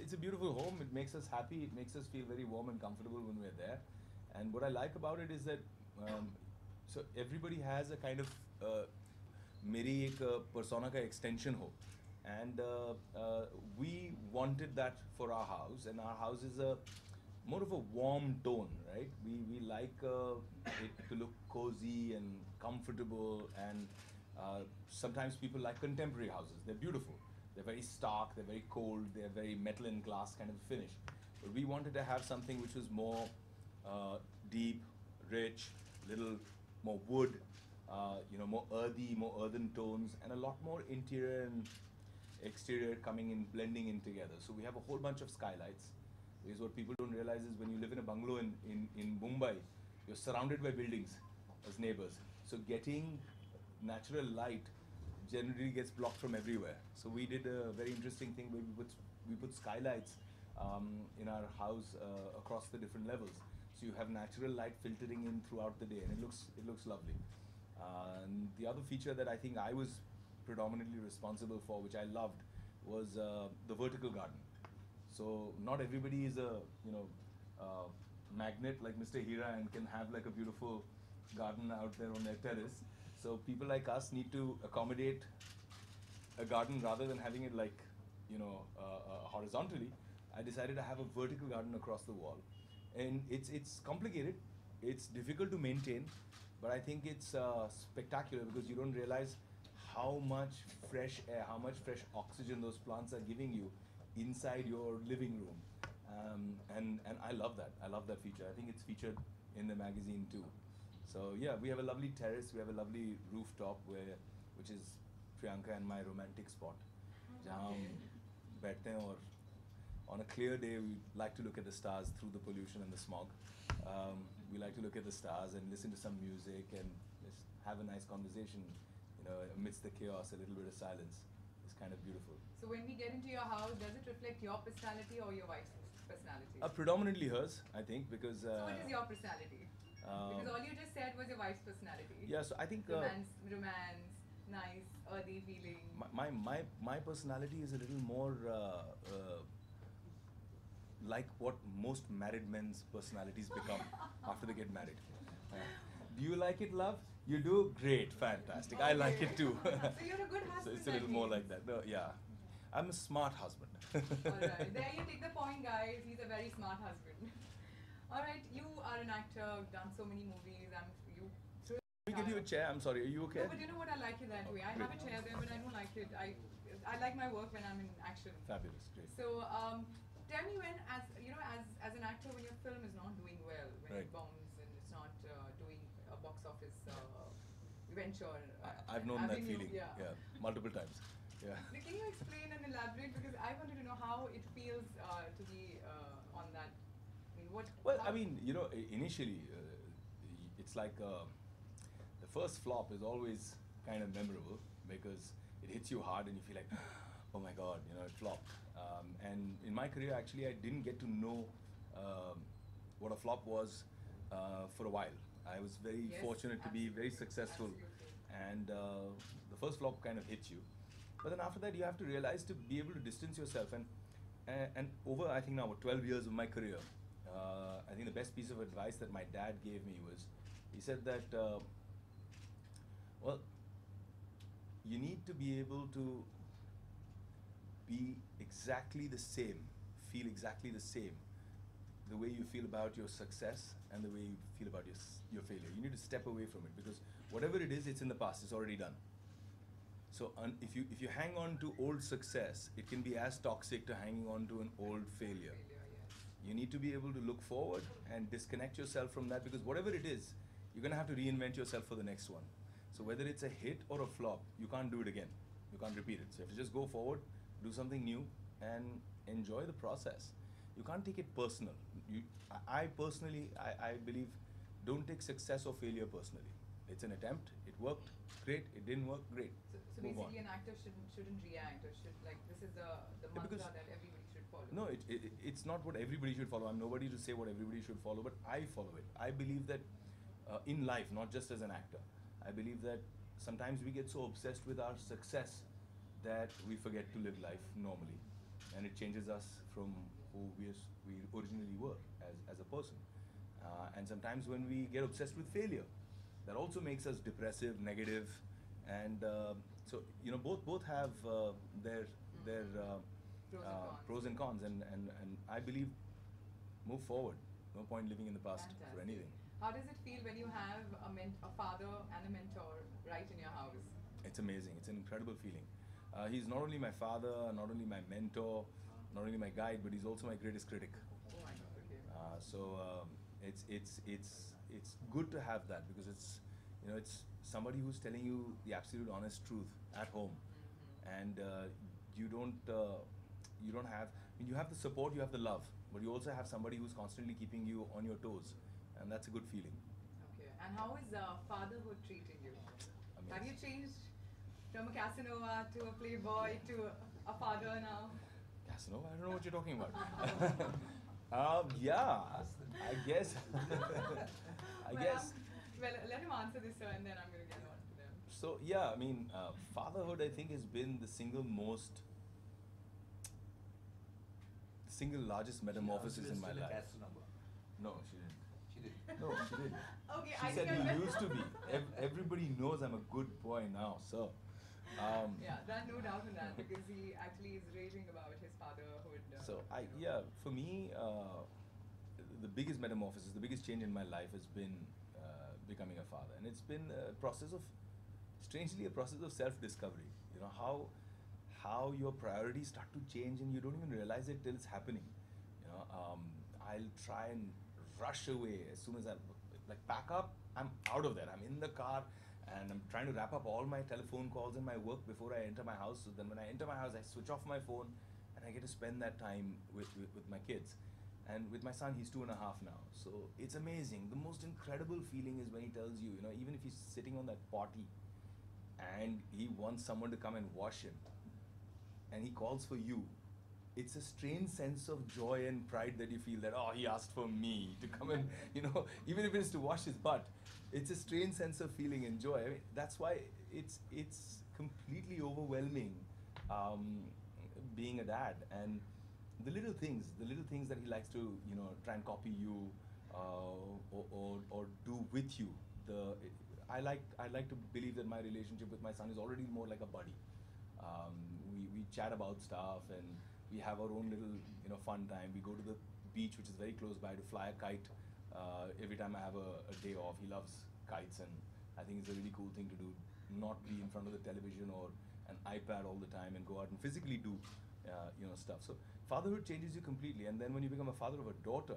it's a beautiful home. It makes us happy. It makes us feel very warm and comfortable when we're there. And what I like about it is that um, so everybody has a kind of मेरी एक persona का extension हो, and we wanted that for our house, and our house is a more of a warm tone, right? We like it to look cozy and comfortable, and sometimes people like contemporary houses. They're beautiful. They're very stark. They're very cold. They're very metal and glass kind of finish. But we wanted to have something which was more deep, rich, little more wood, more earthy, more earthen tones, and a lot more interior and exterior coming in, blending in together. So we have a whole bunch of skylights. Because what people don't realize is when you live in a bungalow in Mumbai, you're surrounded by buildings as neighbors. So getting natural light generally gets blocked from everywhere. So we did a very interesting thing where we put skylights in our house across the different levels. So you have natural light filtering in throughout the day, and it looks lovely. And the other feature that I think I was predominantly responsible for, which I loved, was the vertical garden. So not everybody is a magnet like Mr. Hira and can have like a beautiful garden out there on their terrace. So people like us need to accommodate a garden rather than having it like horizontally. I decided to have a vertical garden across the wall, and it's complicated. It's difficult to maintain, but I think it's spectacular because you don't realize how much fresh air, how much fresh oxygen those plants are giving you inside your living room. And I love that. I love that feature. I think it's featured in the magazine too. So yeah, we have a lovely terrace. We have a lovely rooftop which is Priyanka and my romantic spot. जहाँ हम बैठते हैं और on a clear day we like to look at the stars through the pollution and the smog. We like to look at the stars and listen to some music and just have a nice conversation, amidst the chaos, a little bit of silence. It's kind of beautiful. So when we get into your house, does it reflect your personality or your wife's personality? Predominantly hers, I think, because... so what is your personality? Because all you just said was your wife's personality. Yeah, so I think... romance, nice, earthy feeling. My personality is a little more like what most married men's personalities become after they get married. Do you like it, love? You do? Great, fantastic. Okay. I like it too. So you're a good husband. So it's a little more like that. No, yeah. I'm a smart husband. Alright, there you take the point, guys. He's a very smart husband. Alright, you are an actor, done so many movies. We get you a chair. I'm sorry. Are you okay? No, but you know what? I like it that way. I have a chair there, but I don't like it. I like my work when I'm in action. Fabulous, great. So tell me when, as an actor, when your film is not doing well, when it bombs and it's not doing a box office venture. I've known that feeling. Yeah, multiple times. Yeah. Can you explain and elaborate, because I wanted to know how it feels to be on that. I mean, what? Well, I mean, initially, it's like the first flop is always kind of memorable because it hits you hard and you feel like, oh my God, it flopped. And in my career, actually, I didn't get to know what a flop was for a while. I was very fortunate to be very successful, and the first flop kind of hits you. But then after that, you have to realize to be able to distance yourself. And over, I think now, 12 years of my career, I think the best piece of advice that my dad gave me was, he said that, well, you need to be able to be exactly the same, feel exactly the same, the way you feel about your success and the way you feel about your failure. You need to step away from it because whatever it is, it's in the past, it's already done. So if you hang on to old success, it can be as toxic to hanging on to an old failure. You need to be able to look forward and disconnect yourself from that, because whatever it is, you're going to have to reinvent yourself for the next one. So whether it's a hit or a flop, you can't do it again. You can't repeat it. So you have to just go forward, do something new, and enjoy the process. You can't take it personal. I personally believe, don't take success or failure personally. It's an attempt. It worked. Great. It didn't work. Great. So basically, an actor shouldn't react, or this is the mantra that everybody should follow. No, it's not what everybody should follow. I'm nobody to say what everybody should follow, but I follow it. I believe that in life, not just as an actor, I believe that sometimes we get so obsessed with our success that we forget to live life normally. and it changes us from who we originally were as a person. And sometimes when we get obsessed with failure, that also makes us depressive, negative, and so both have their pros and cons, and I believe move forward. No point living in the past for Fantastic. anything. How does it feel when you have a father and a mentor right in your house? It's amazing. It's an incredible feeling. He's not only my father, not only my mentor, not only my guide, but he's also my greatest critic. Oh my God, okay. It's good to have that, because it's somebody who's telling you the absolute honest truth at home, and you don't have. I mean, you have the support, you have the love, but you also have somebody who's constantly keeping you on your toes, and that's a good feeling. Okay. And how is fatherhood treating you? Amazing. Have you changed from a Casanova to a playboy to a father now? Casanova? I don't know what you're talking about. Yeah, I guess. Well, let him answer this, sir, and then I'm going to get on to them. So yeah, I mean, fatherhood, I think, has been the single largest metamorphosis in my life. No, she didn't. She did. No, she didn't. Okay, She said he used to be. Everybody knows I'm a good boy now, so. Yeah, no doubt in that, because he actually is raving about his fatherhood. So for me, the biggest metamorphosis, the biggest change in my life has been becoming a father, and it's been strangely a process of self-discovery. You know how your priorities start to change, and you don't even realize it till it's happening. I'll try and rush away as soon as I pack up. I'm out of there. I'm in the car, and I'm trying to wrap up all my telephone calls and my work before I enter my house. So then when I enter my house, I switch off my phone, and I get to spend that time with my kids. And with my son, he's 2.5 now. So it's amazing. The most incredible feeling is when he tells you, even if he's sitting on that potty and he wants someone to come and wash him, and he calls for you, it's a strange sense of joy and pride that you feel that, oh, he asked for me to come and, even if it's to wash his butt, it's a strange sense of feeling and joy. I mean, that's why it's completely overwhelming being a dad. And the little things that he likes to, try and copy you or do with you. I like to believe that my relationship with my son is already more like a buddy. We chat about stuff, and we have our own little fun time. We go to the beach, which is very close by, to fly a kite. Every time I have a day off. He loves kites, and I think it's a really cool thing to do. Not be in front of the television or an iPad all the time, and go out and physically do stuff. So fatherhood changes you completely, and then when you become a father of a daughter,